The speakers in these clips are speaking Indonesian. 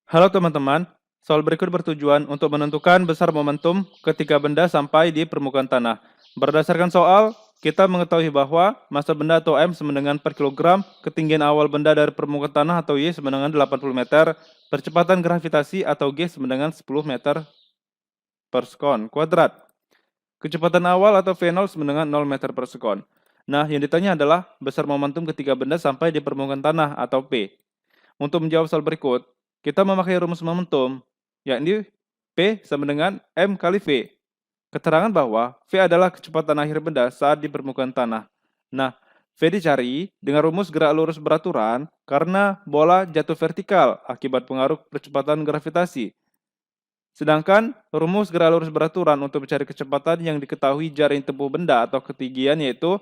Halo teman-teman, soal berikut bertujuan untuk menentukan besar momentum ketika benda sampai di permukaan tanah. Berdasarkan soal, kita mengetahui bahwa massa benda atau M sama dengan per kilogram, ketinggian awal benda dari permukaan tanah atau Y sama dengan 80 meter, percepatan gravitasi atau G sama dengan 10 meter per sekon kuadrat. Kecepatan awal atau V0 sama dengan 0 meter per sekon. Nah, yang ditanya adalah besar momentum ketika benda sampai di permukaan tanah atau P. Untuk menjawab soal berikut, kita memakai rumus momentum, yakni P sama dengan M kali V. Keterangan bahwa V adalah kecepatan akhir benda saat di permukaan tanah. Nah, V dicari dengan rumus gerak lurus beraturan karena bola jatuh vertikal akibat pengaruh percepatan gravitasi. Sedangkan rumus gerak lurus beraturan untuk mencari kecepatan yang diketahui jaring tempuh benda atau ketinggian yaitu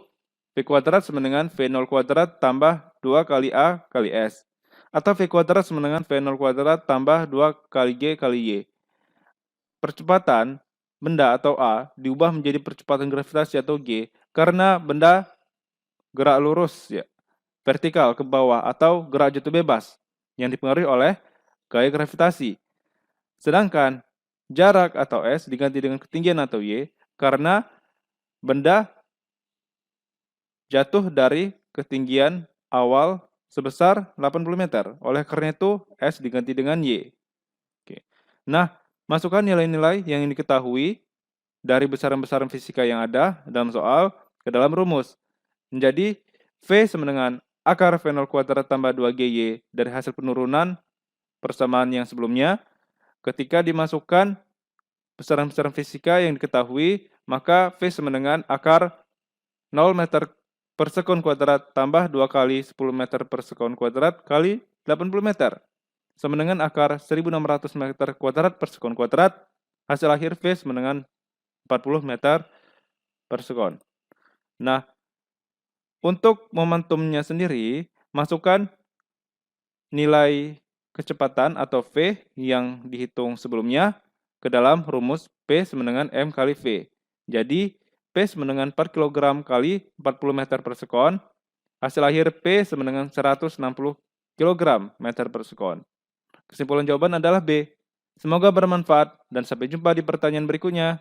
V kuadrat sama dengan V0 kuadrat tambah 2 kali A kali S. Atau V kuadrat sama dengan V0 kuadrat tambah 2 kali G kali Y. Percepatan benda atau A diubah menjadi percepatan gravitasi atau G karena benda gerak lurus ya, vertikal ke bawah atau gerak jatuh bebas yang dipengaruhi oleh gaya gravitasi. Sedangkan jarak atau S diganti dengan ketinggian atau Y karena benda jatuh dari ketinggian awal sebesar 80 meter. Oleh karena itu, S diganti dengan Y. Oke. Nah, masukkan nilai-nilai yang diketahui dari besaran-besaran fisika yang ada dalam soal ke dalam rumus. Menjadi V sama dengan akar V0 kuadrat tambah 2GY dari hasil penurunan persamaan yang sebelumnya. Ketika dimasukkan besaran-besaran fisika yang diketahui, maka V sama dengan akar 0 meter per sekon kuadrat tambah 2 kali 10 meter per sekon kuadrat kali 80 meter. Sama dengan akar 1600 meter kuadrat per sekon kuadrat. Hasil akhir V sama dengan 40 meter per sekon. Nah, untuk momentumnya sendiri, masukkan nilai kecepatan atau V yang dihitung sebelumnya ke dalam rumus P sama dengan M kali V. Jadi, P sama dengan per kilogram kali 40 meter per sekon. Hasil akhir P sama dengan 160 kg meter per sekon. Kesimpulan jawaban adalah B. Semoga bermanfaat dan sampai jumpa di pertanyaan berikutnya.